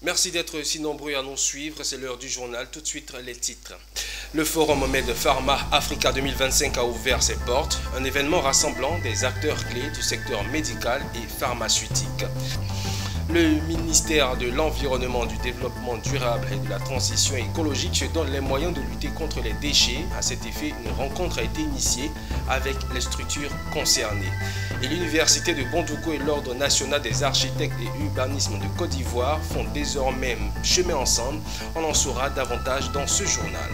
Merci d'être si nombreux à nous suivre. C'est l'heure du journal. Tout de suite, les titres. Le Forum Med-Pharma Africa 2025 a ouvert ses portes. Un événement rassemblant des acteurs clés du secteur médical et pharmaceutique. Le ministère de l'Environnement, du Développement durable et de la Transition écologique se donne les moyens de lutter contre les déchets. À cet effet, une rencontre a été initiée avec les structures concernées. Et l'Université de Bondoukou et l'Ordre national des architectes et urbanisme de Côte d'Ivoire font désormais chemin ensemble. On en saura davantage dans ce journal.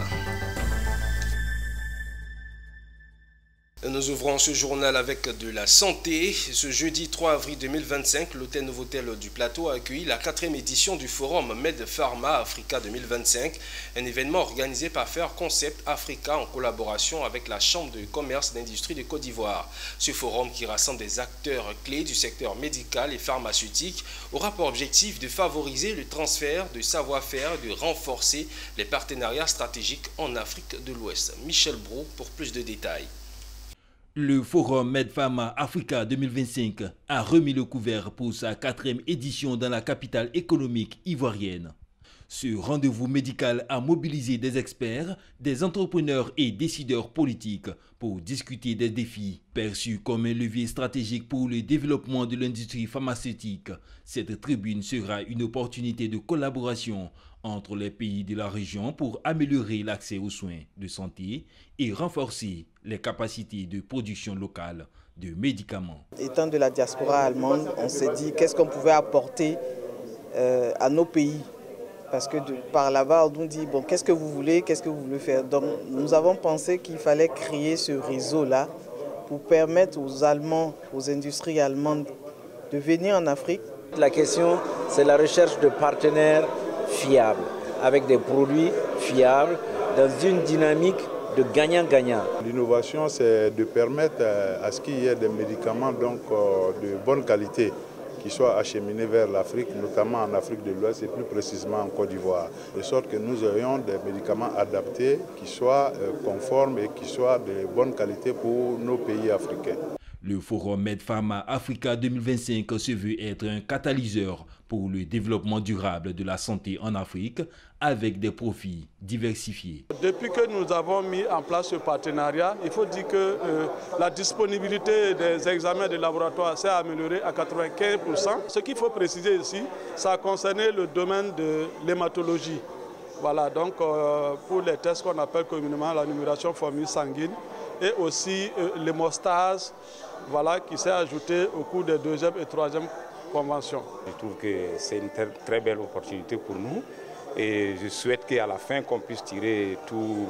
Nous ouvrons ce journal avec de la santé. Ce jeudi 3 avril 2025, l'hôtel Novotel du Plateau a accueilli la 4e édition du Forum Med-Pharma Africa 2025, un événement organisé par Fair Concept Africa en collaboration avec la Chambre de commerce et d'industrie de Côte d'Ivoire. Ce forum, qui rassemble des acteurs clés du secteur médical et pharmaceutique, aura pour objectif de favoriser le transfert de savoir-faire et de renforcer les partenariats stratégiques en Afrique de l'Ouest. Michel Brault pour plus de détails. Le Forum Med-Pharma Africa 2025 a remis le couvert pour sa 4e édition dans la capitale économique ivoirienne. Ce rendez-vous médical a mobilisé des experts, des entrepreneurs et décideurs politiques pour discuter des défis perçus comme un levier stratégique pour le développement de l'industrie pharmaceutique. Cette tribune sera une opportunité de collaboration entre les pays de la région pour améliorer l'accès aux soins de santé et renforcer les capacités de production locale de médicaments. Étant de la diaspora allemande, on s'est dit qu'est-ce qu'on pouvait apporter à nos pays. Parce que par là-bas, on nous dit, bon, qu'est-ce que vous voulez faire? Donc nous avons pensé qu'il fallait créer ce réseau-là pour permettre aux Allemands, aux industries allemandes de venir en Afrique. La question, c'est la recherche de partenaires fiables, avec des produits fiables, dans une dynamique de gagnant-gagnant. L'innovation, c'est de permettre à ce qu'il y ait des médicaments donc, de bonne qualité qui soient acheminés vers l'Afrique, notamment en Afrique de l'Ouest et plus précisément en Côte d'Ivoire, de sorte que nous ayons des médicaments adaptés qui soient conformes et qui soient de bonne qualité pour nos pays africains. Le Forum Med-Pharma Africa 2025 se veut être un catalyseur pour le développement durable de la santé en Afrique avec des profits diversifiés. Depuis que nous avons mis en place ce partenariat, il faut dire que la disponibilité des examens de laboratoire s'est améliorée à 95%. Ce qu'il faut préciser ici, ça a concerné le domaine de l'hématologie. Voilà, donc pour les tests qu'on appelle communément la numération formule sanguine et aussi l'hémostase, voilà, qui s'est ajouté au cours des 2e et 3e conventions. Je trouve que c'est une très belle opportunité pour nous et je souhaite qu'à la fin qu'on puisse tirer tous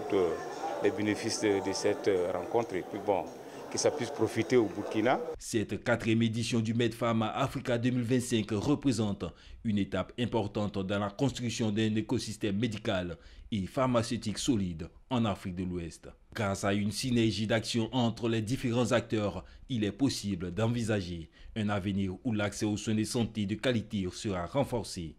les bénéfices de cette rencontre et puis bon, que ça puisse profiter au Burkina. Cette 4e édition du Med-Pharma Africa 2025 représente une étape importante dans la construction d'un écosystème médical et pharmaceutique solide en Afrique de l'Ouest. Grâce à une synergie d'action entre les différents acteurs, il est possible d'envisager un avenir où l'accès aux soins de santé de qualité sera renforcé.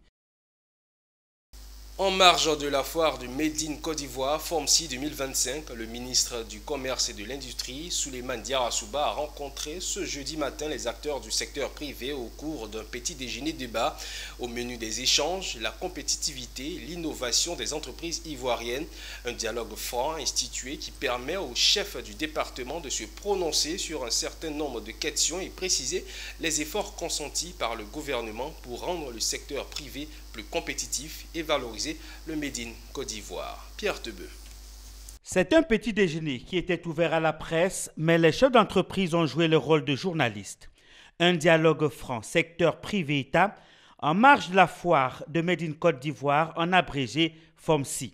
En marge de la foire du Made in Côte d'Ivoire, FORMCI 2025, le ministre du Commerce et de l'Industrie, Souleymane Diarra-Souba, a rencontré ce jeudi matin les acteurs du secteur privé au cours d'un petit déjeuner débat. Au menu des échanges, la compétitivité, l'innovation des entreprises ivoiriennes, un dialogue franc institué qui permet au chef du département de se prononcer sur un certain nombre de questions et préciser les efforts consentis par le gouvernement pour rendre le secteur privé plus compétitif et valoriser le Made in Côte d'Ivoire. Pierre Tebeu. C'est un petit déjeuner qui était ouvert à la presse, mais les chefs d'entreprise ont joué le rôle de journalistes. Un dialogue franc, secteur privé-État, en marge de la foire de Made in Côte d'Ivoire, en abrégé FORMCI.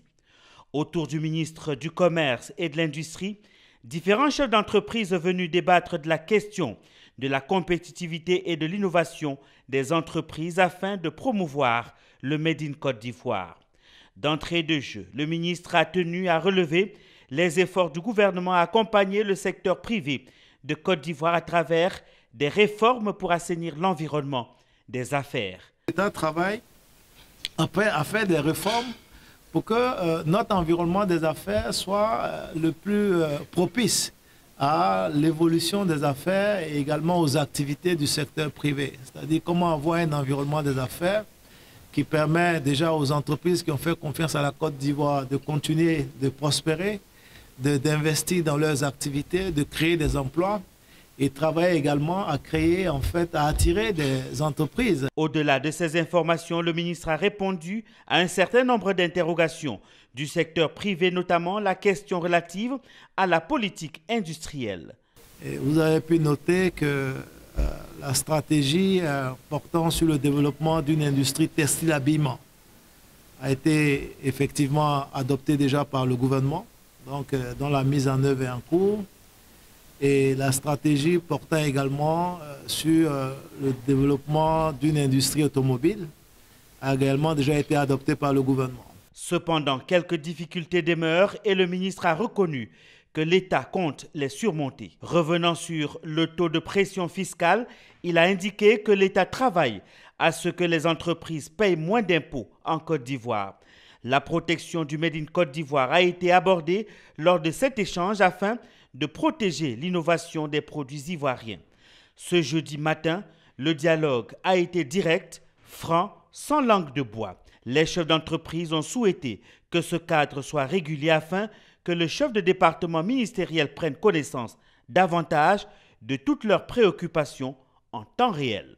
Autour du ministre du Commerce et de l'Industrie, différents chefs d'entreprise venus débattre de la question de la compétitivité et de l'innovation des entreprises afin de promouvoir le Made in Côte d'Ivoire. D'entrée de jeu, le ministre a tenu à relever les efforts du gouvernement à accompagner le secteur privé de Côte d'Ivoire à travers des réformes pour assainir l'environnement des affaires. L'État travaille à faire des réformes pour que notre environnement des affaires soit le plus propice à l'évolution des affaires et également aux activités du secteur privé. C'est-à-dire comment avoir un environnement des affaires qui permet déjà aux entreprises qui ont fait confiance à la Côte d'Ivoire de continuer de prospérer, d'investir dans leurs activités, de créer des emplois et travailler également à créer, à attirer des entreprises. Au-delà de ces informations, le ministre a répondu à un certain nombre d'interrogations du secteur privé, notamment la question relative à la politique industrielle. Et vous avez pu noter que la stratégie portant sur le développement d'une industrie textile-habillement a été effectivement adoptée déjà par le gouvernement, donc dont la mise en œuvre est en cours. Et la stratégie portant également sur le développement d'une industrie automobile a également déjà été adoptée par le gouvernement. Cependant, quelques difficultés demeurent et le ministre a reconnu que l'État compte les surmonter. Revenant sur le taux de pression fiscale, il a indiqué que l'État travaille à ce que les entreprises payent moins d'impôts en Côte d'Ivoire. La protection du Made in Côte d'Ivoire a été abordée lors de cet échange afin de protéger l'innovation des produits ivoiriens. Ce jeudi matin, le dialogue a été direct, franc, sans langue de bois. Les chefs d'entreprise ont souhaité que ce cadre soit régulier afin que le chef de département ministériel prenne connaissance davantage de toutes leurs préoccupations en temps réel.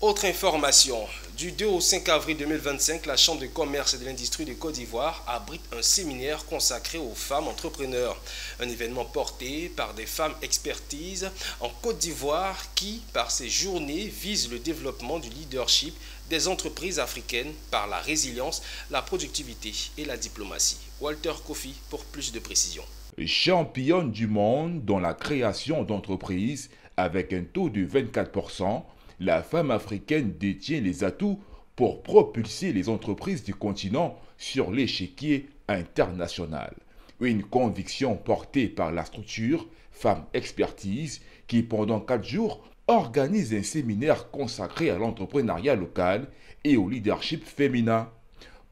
Autre information, du 2 au 5 avril 2025, la Chambre de commerce et de l'industrie de Côte d'Ivoire abrite un séminaire consacré aux femmes entrepreneurs. Un événement porté par des femmes expertises en Côte d'Ivoire qui, par ces journées, vise le développement du leadership des entreprises africaines par la résilience, la productivité et la diplomatie. Walter Kofi pour plus de précisions. Championne du monde dans la création d'entreprises avec un taux de 24%, la femme africaine détient les atouts pour propulser les entreprises du continent sur l'échiquier international. Une conviction portée par la structure Femmes Expertise qui, pendant 4 jours, organise un séminaire consacré à l'entrepreneuriat local et au leadership féminin.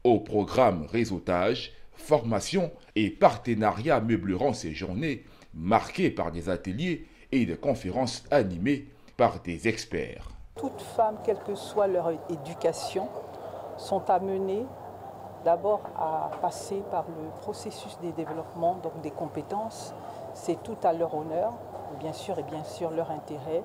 Au programme réseautage, formation et partenariat meubleront ces journées marquées par des ateliers et des conférences animées par des experts. Toutes femmes, quelle que soit leur éducation, sont amenées d'abord à passer par le processus des développements, donc des compétences. C'est tout à leur honneur, bien sûr, et bien sûr leur intérêt.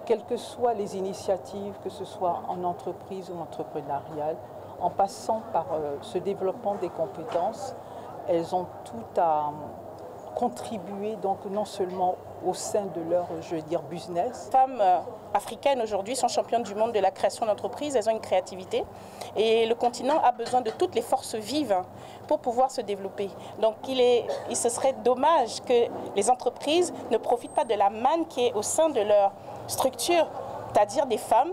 Quelles que soient les initiatives, que ce soit en entreprise ou entrepreneuriale, en passant par ce développement des compétences, elles ont tout à contribuer donc non seulement au sein de leur, business. Les femmes africaines aujourd'hui sont championnes du monde de la création d'entreprises, elles ont une créativité et le continent a besoin de toutes les forces vives pour pouvoir se développer. Donc il se serait dommage que les entreprises ne profitent pas de la manne qui est au sein de leur structure, c'est-à-dire des femmes,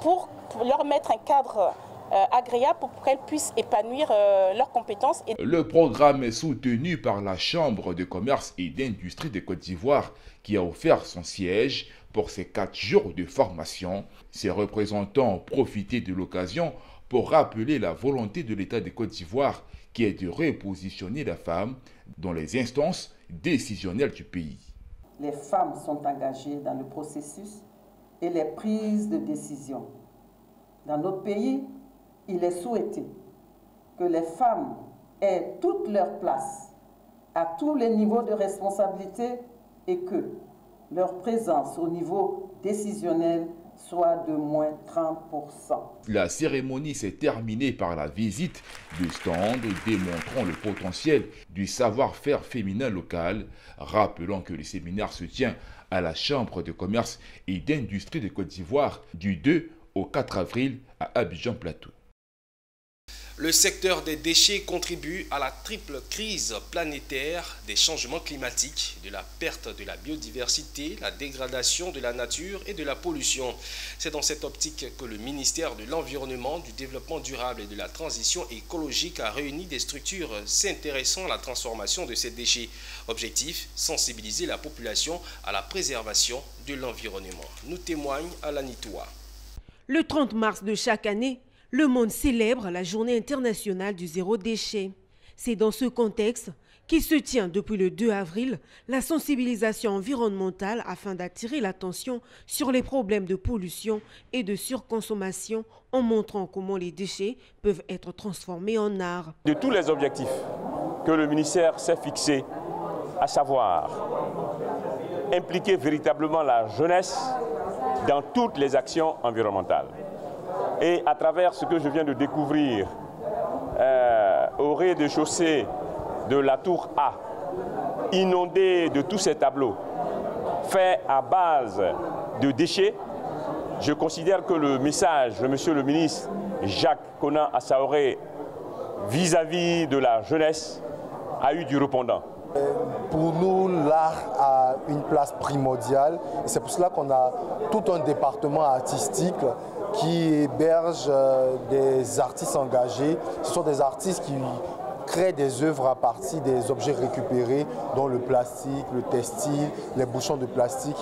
pour leur mettre un cadre agréable pour qu'elles puissent épanouir leurs compétences. Le programme est soutenu par la Chambre de commerce et d'industrie de Côte d'Ivoire qui a offert son siège pour ces 4 jours de formation. Ses représentants ont profité de l'occasion pour rappeler la volonté de l'État de Côte d'Ivoire qui est de repositionner la femme dans les instances décisionnelles du pays. Les femmes sont engagées dans le processus et les prises de décision. Dans notre pays, il est souhaité que les femmes aient toute leur place à tous les niveaux de responsabilité et que leur présence au niveau décisionnel soit de moins 30%. La cérémonie s'est terminée par la visite de stands démontrant le potentiel du savoir-faire féminin local, rappelant que le séminaire se tient à la Chambre de commerce et d'industrie de Côte d'Ivoire du 2 au 4 avril à Abidjan-Plateau. Le secteur des déchets contribue à la triple crise planétaire des changements climatiques, de la perte de la biodiversité, la dégradation de la nature et de la pollution. C'est dans cette optique que le ministère de l'Environnement, du Développement durable et de la Transition écologique a réuni des structures s'intéressant à la transformation de ces déchets. Objectif, sensibiliser la population à la préservation de l'environnement. Nous témoigne Alani Toua. Le 30 mars de chaque année, le monde célèbre la journée internationale du zéro déchet. C'est dans ce contexte qui se tient depuis le 2 avril, la sensibilisation environnementale afin d'attirer l'attention sur les problèmes de pollution et de surconsommation en montrant comment les déchets peuvent être transformés en art. De tous les objectifs que le ministère s'est fixé, à savoir impliquer véritablement la jeunesse dans toutes les actions environnementales. Et à travers ce que je viens de découvrir au rez-de-chaussée de la tour A, inondée de tous ces tableaux faits à base de déchets, je considère que le message de monsieur le ministre Jacques Konan Assaoré vis-à-vis de la jeunesse a eu du répondant. Pour nous, l'art a une place primordiale et c'est pour cela qu'on a tout un département artistique qui héberge des artistes engagés. Ce sont des artistes qui créent des œuvres à partir des objets récupérés, dont le plastique, le textile, les bouchons de plastique.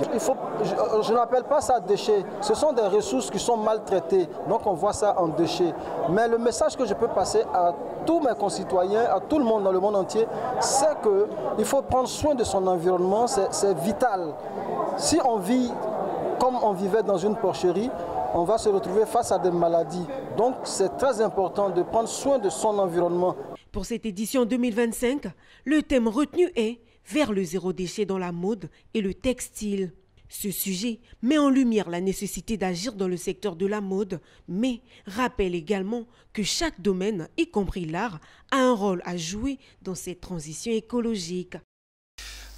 Je n'appelle pas ça déchets, ce sont des ressources qui sont maltraitées, donc on voit ça en déchets. Mais le message que je peux passer à tous mes concitoyens, à tout le monde dans le monde entier, c'est qu'il faut prendre soin de son environnement, c'est vital. Si on vit comme on vivait dans une porcherie, on va se retrouver face à des maladies. Donc c'est très important de prendre soin de son environnement. Pour cette édition 2025, le thème retenu est « Vers le zéro déchet dans la mode et le textile ». Ce sujet met en lumière la nécessité d'agir dans le secteur de la mode, mais rappelle également que chaque domaine, y compris l'art, a un rôle à jouer dans cette transition écologique.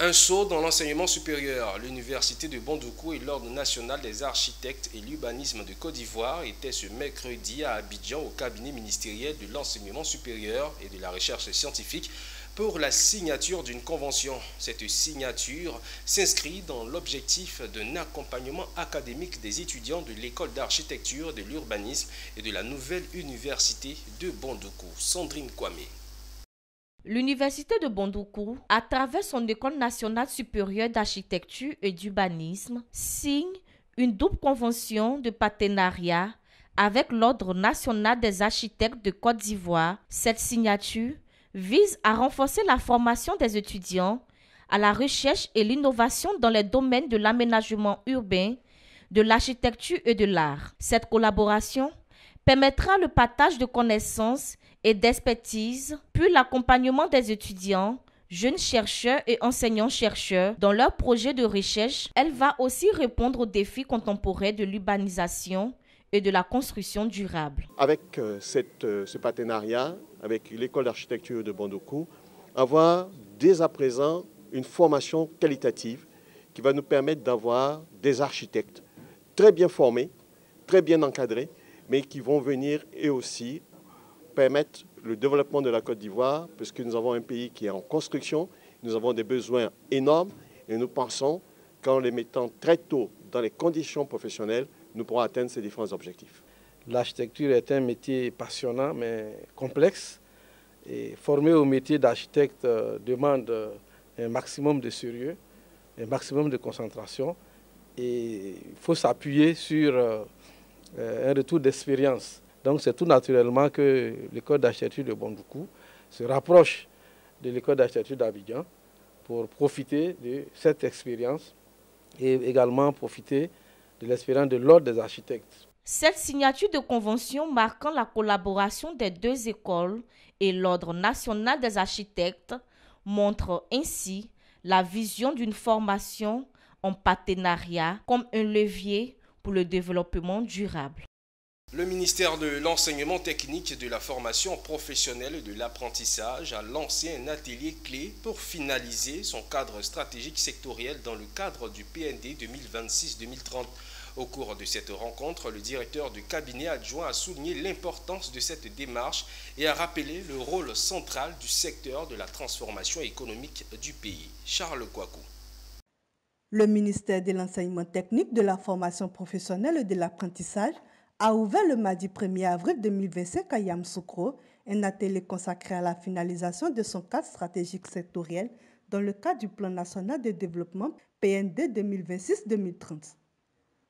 Un saut dans l'enseignement supérieur. L'Université de Bondoukou et l'Ordre national des architectes et l'urbanisme de Côte d'Ivoire étaient ce mercredi à Abidjan au cabinet ministériel de l'enseignement supérieur et de la recherche scientifique pour la signature d'une convention. Cette signature s'inscrit dans l'objectif d'un accompagnement académique des étudiants de l'école d'architecture, de l'urbanisme et de la nouvelle université de Bondoukou. Sandrine Kwame. L'Université de Bondoukou, à travers son École nationale supérieure d'architecture et d'urbanisme, signe une double convention de partenariat avec l'Ordre national des architectes de Côte d'Ivoire. Cette signature vise à renforcer la formation des étudiants à la recherche et l'innovation dans les domaines de l'aménagement urbain, de l'architecture et de l'art. Cette collaboration permettra le partage de connaissances et d'expertise, puis l'accompagnement des étudiants, jeunes chercheurs et enseignants-chercheurs dans leurs projets de recherche. Elle va aussi répondre aux défis contemporains de l'urbanisation et de la construction durable. Avec ce partenariat avec l'école d'architecture de Bondoukou, avoir dès à présent une formation qualitative qui va nous permettre d'avoir des architectes très bien formés, très bien encadrés, mais qui vont venir et aussi permettre le développement de la Côte d'Ivoire, puisque nous avons un pays qui est en construction, nous avons des besoins énormes et nous pensons qu'en les mettant très tôt dans les conditions professionnelles, nous pourrons atteindre ces différents objectifs. L'architecture est un métier passionnant mais complexe et former au métier d'architecte demande un maximum de sérieux, un maximum de concentration et il faut s'appuyer sur un retour d'expérience. Donc c'est tout naturellement que l'école d'architecture de Bondoukou se rapproche de l'école d'architecture d'Abidjan pour profiter de cette expérience et également profiter de l'expérience de l'Ordre des architectes. Cette signature de convention marquant la collaboration des deux écoles et l'Ordre national des architectes montre ainsi la vision d'une formation en partenariat comme un levier pour le développement durable. Le ministère de l'Enseignement technique, de la formation professionnelle et de l'apprentissage a lancé un atelier clé pour finaliser son cadre stratégique sectoriel dans le cadre du PND 2026-2030. Au cours de cette rencontre, le directeur du cabinet adjoint a souligné l'importance de cette démarche et a rappelé le rôle central du secteur de la transformation économique du pays. Charles Kouakou. Le ministère de l'Enseignement technique, de la formation professionnelle et de l'apprentissage a ouvert le mardi 1er avril 2025 à Yamoussoukro un atelier consacré à la finalisation de son cadre stratégique sectoriel dans le cadre du Plan national de développement PND 2026-2030.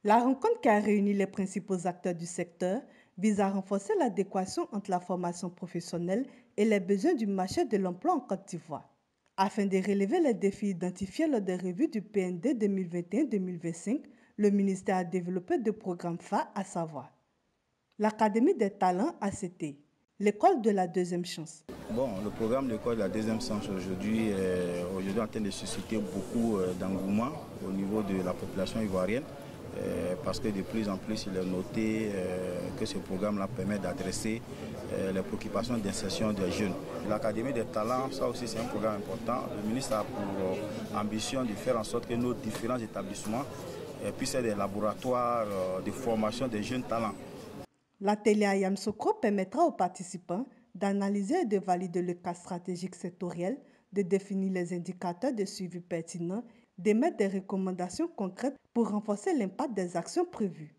La rencontre qui a réuni les principaux acteurs du secteur vise à renforcer l'adéquation entre la formation professionnelle et les besoins du marché de l'emploi en Côte d'Ivoire. Afin de relever les défis identifiés lors des revues du PND 2021-2025, le ministère a développé deux programmes phares, à savoir l'Académie des talents ACT, l'école de la deuxième chance. Bon, le programme de l'école de la deuxième chance aujourd'hui est en train de susciter beaucoup d'engouement au niveau de la population ivoirienne parce que de plus en plus il est noté que ce programme-là permet d'adresser les préoccupations d'insertion des jeunes. L'Académie des talents, ça aussi c'est un programme important. Le ministre a pour ambition de faire en sorte que nos différents établissements puissent être des laboratoires de formation des jeunes talents. L'atelier à Yamoussoukro permettra aux participants d'analyser et de valider le cadre stratégique sectoriel, de définir les indicateurs de suivi pertinents, d'émettre des recommandations concrètes pour renforcer l'impact des actions prévues.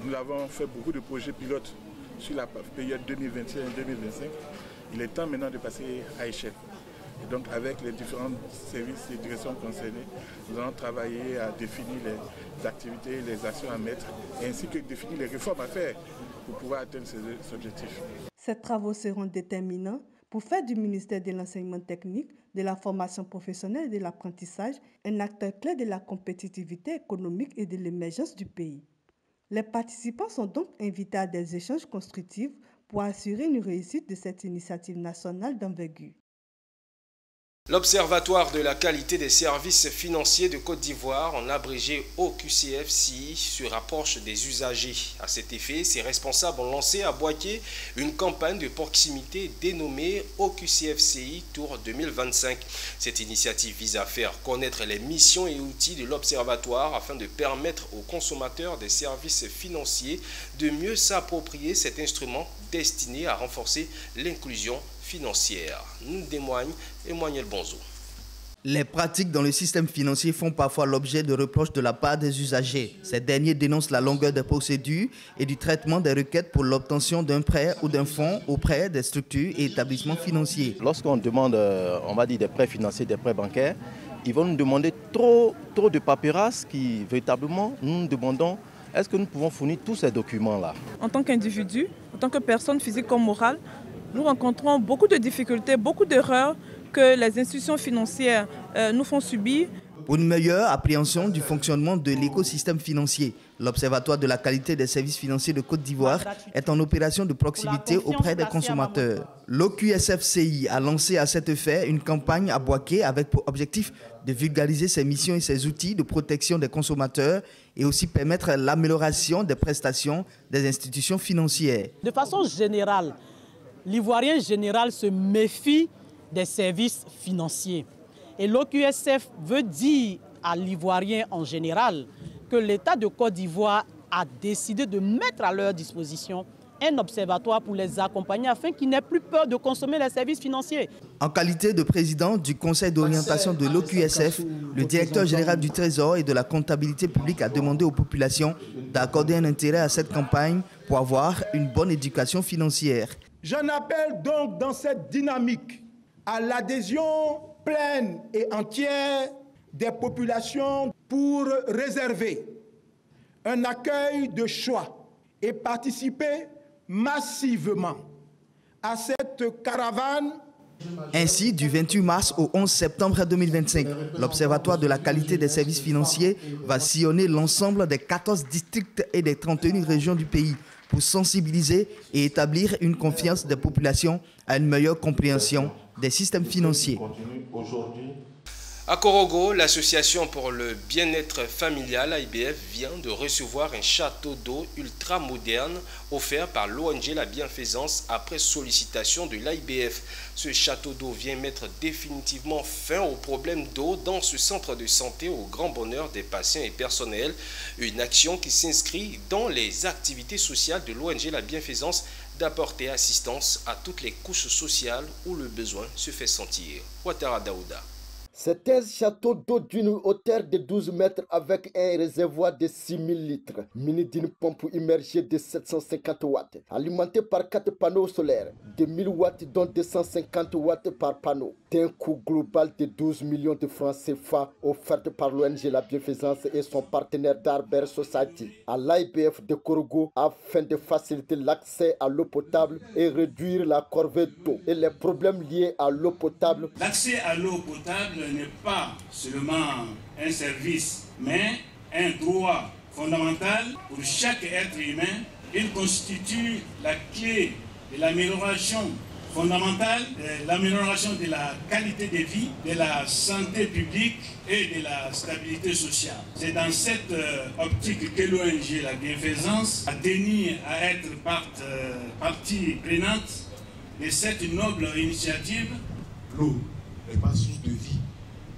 Nous avons fait beaucoup de projets pilotes sur la période 2021-2025. Il est temps maintenant de passer à échelle. Et donc avec les différents services et directions concernés, nous allons travailler à définir les activités, les actions à mettre, ainsi que définir les réformes à faire pour pouvoir atteindre ces objectifs. Ces travaux seront déterminants pour faire du ministère de l'enseignement technique, de la formation professionnelle et de l'apprentissage un acteur clé de la compétitivité économique et de l'émergence du pays. Les participants sont donc invités à des échanges constructifs pour assurer une réussite de cette initiative nationale d'envergure. L'Observatoire de la qualité des services financiers de Côte d'Ivoire, en abrégé OQCF-CI, se rapproche des usagers. À cet effet, ses responsables ont lancé à Boaké une campagne de proximité dénommée OQCF-CI Tour 2025. Cette initiative vise à faire connaître les missions et outils de l'Observatoire afin de permettre aux consommateurs des services financiers de mieux s'approprier cet instrument destiné à renforcer l'inclusion financière. Nous témoigne Emmanuel Bonzo. Les pratiques dans le système financier font parfois l'objet de reproches de la part des usagers. Ces derniers dénoncent la longueur des procédures et du traitement des requêtes pour l'obtention d'un prêt ou d'un fonds auprès des structures et établissements financiers. Lorsqu'on demande, on va dire, des prêts financiers, des prêts bancaires, ils vont nous demander trop de paperasse qui, véritablement, nous demandons est-ce que nous pouvons fournir tous ces documents-là. En tant qu'individu, en tant que personne physique comme morale, nous rencontrons beaucoup de difficultés, beaucoup d'erreurs que les institutions financières nous font subir. Pour une meilleure appréhension du fonctionnement de l'écosystème financier, l'Observatoire de la qualité des services financiers de Côte d'Ivoire est en opération de proximité auprès des consommateurs. L'OQSF-CI a lancé à cet effet une campagne à Boaké avec pour objectif de vulgariser ses missions et ses outils de protection des consommateurs et aussi permettre l'amélioration des prestations des institutions financières. De façon générale, l'Ivoirien général se méfie des services financiers. Et l'OQSF veut dire à l'Ivoirien en général que l'État de Côte d'Ivoire a décidé de mettre à leur disposition un observatoire pour les accompagner afin qu'ils n'aient plus peur de consommer les services financiers. En qualité de président du conseil d'orientation de l'OQSF, le directeur général du Trésor et de la comptabilité publique a demandé aux populations d'accorder un intérêt à cette campagne pour avoir une bonne éducation financière. J'en appelle donc dans cette dynamique à l'adhésion pleine et entière des populations pour réserver un accueil de choix et participer massivement à cette caravane. Ainsi, du 28 mars au 11 septembre 2025, l'Observatoire de la qualité des services financiers va sillonner l'ensemble des 14 districts et des 31 régions du pays pour sensibiliser et établir une confiance des populations à une meilleure compréhension des systèmes financiers. À Korogo, l'association pour le bien-être familial AIBF vient de recevoir un château d'eau ultra moderne offert par l'ONG La Bienfaisance après sollicitation de l'AIBF. Ce château d'eau vient mettre définitivement fin aux problèmes d'eau dans ce centre de santé au grand bonheur des patients et personnels. Une action qui s'inscrit dans les activités sociales de l'ONG La Bienfaisance d'apporter assistance à toutes les couches sociales où le besoin se fait sentir. Ouattara Daouda. C'est un château d'eau d'une hauteur de 12 mètres avec un réservoir de 6000 litres, muni d'une pompe immergée de 750 watts, alimenté par 4 panneaux solaires de 1000 watts dont 250 watts par panneau, d'un coût global de 12 millions de francs CFA offerte par l'ONG La Bienfaisance et son partenaire d'Arber Society à l'IBF de Korogo afin de faciliter l'accès à l'eau potable et réduire la corvée d'eau et les problèmes liés à l'eau potable. L'accès à l'eau potable n'est pas seulement un service, mais un droit fondamental pour chaque être humain. Il constitue la clé de l'amélioration fondamentale, de l'amélioration de la qualité de vie, de la santé publique et de la stabilité sociale. C'est dans cette optique que l'ONG La Bienfaisance a tenu à être partie prenante de cette noble initiative. L'eau n'est pas source de vie,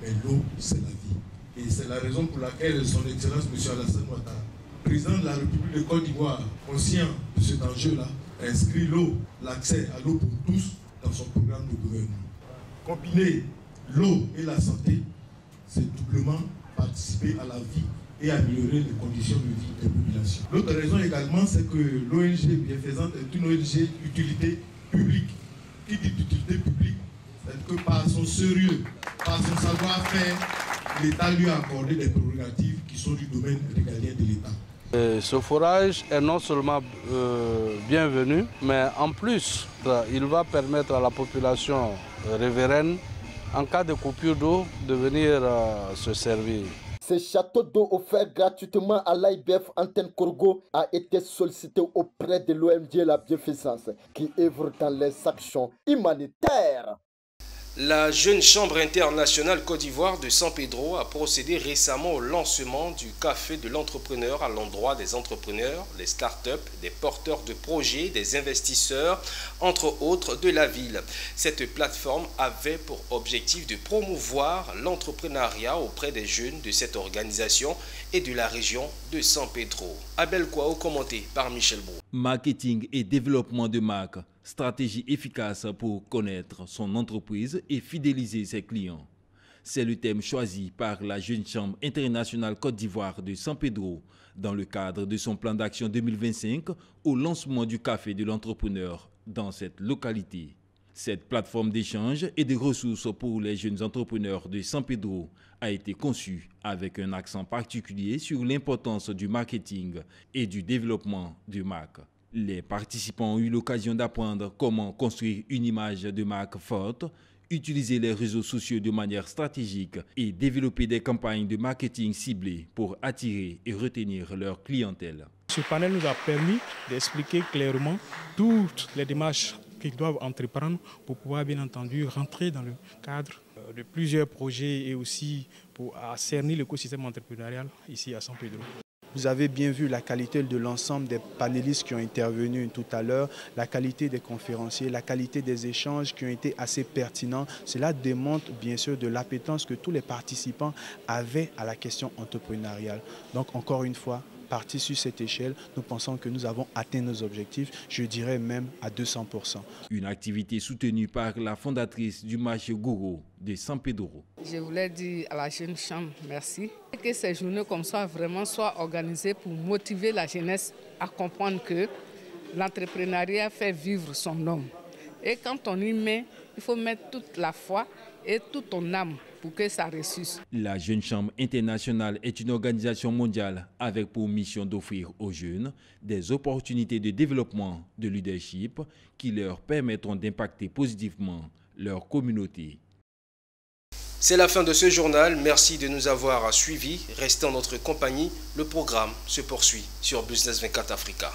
mais l'eau, c'est la vie. Et c'est la raison pour laquelle son Excellence M. Alassane Ouattara, président de la République de Côte d'Ivoire, conscient de cet enjeu-là, inscrit l'eau, l'accès à l'eau pour tous dans son programme de gouvernement. Combiner l'eau et la santé, c'est doublement participer à la vie et améliorer les conditions de vie des populations. L'autre raison également, c'est que l'ONG Bienfaisante est une ONG d'utilité publique. Qui dit d'utilité publique, c'est que par son sérieux, par son savoir-faire, l'État lui a accordé des prérogatives qui sont du domaine régalien de l'État. Ce forage est non seulement bienvenu, mais en plus, il va permettre à la population riveraine, en cas de coupure d'eau, de venir se servir. Ce château d'eau offert gratuitement à l'IBF Antenne Korogo a été sollicité auprès de l'ONG La Bienfaisance qui œuvre dans les actions humanitaires. La Jeune Chambre internationale Côte d'Ivoire de San Pedro a procédé récemment au lancement du café de l'entrepreneur à l'endroit des entrepreneurs, des start-up, des porteurs de projets, des investisseurs, entre autres de la ville. Cette plateforme avait pour objectif de promouvoir l'entrepreneuriat auprès des jeunes de cette organisation et de la région de San Pedro. Abel Kouao, commenté par Michel Brou. Marketing et développement de marque. Stratégie efficace pour connaître son entreprise et fidéliser ses clients. C'est le thème choisi par la Jeune Chambre internationale Côte d'Ivoire de San Pedro dans le cadre de son plan d'action 2025 au lancement du café de l'entrepreneur dans cette localité. Cette plateforme d'échange et de ressources pour les jeunes entrepreneurs de San Pedro a été conçue avec un accent particulier sur l'importance du marketing et du développement de marque. Les participants ont eu l'occasion d'apprendre comment construire une image de marque forte, utiliser les réseaux sociaux de manière stratégique et développer des campagnes de marketing ciblées pour attirer et retenir leur clientèle. Ce panel nous a permis d'expliquer clairement toutes les démarches qu'ils doivent entreprendre pour pouvoir bien entendu rentrer dans le cadre de plusieurs projets et aussi pour cerner l'écosystème entrepreneurial ici à San Pedro. Vous avez bien vu la qualité de l'ensemble des panélistes qui ont intervenu tout à l'heure, la qualité des conférenciers, la qualité des échanges qui ont été assez pertinents. Cela démontre bien sûr de l'appétence que tous les participants avaient à la question entrepreneuriale. Donc encore une fois, partis sur cette échelle, nous pensons que nous avons atteint nos objectifs, je dirais même à 200%. Une activité soutenue par la fondatrice du marché Gogo de San Pedro. Je voulais dire à la Jeune Chambre merci. Que ces journées comme ça vraiment soient organisées pour motiver la jeunesse à comprendre que l'entrepreneuriat fait vivre son homme. Et quand on y met, il faut mettre toute la foi et toute ton âme pour que ça réussisse. La Jeune Chambre internationale est une organisation mondiale avec pour mission d'offrir aux jeunes des opportunités de développement, de leadership qui leur permettront d'impacter positivement leur communauté. C'est la fin de ce journal. Merci de nous avoir suivis. Restez en notre compagnie. Le programme se poursuit sur Business 24 Africa.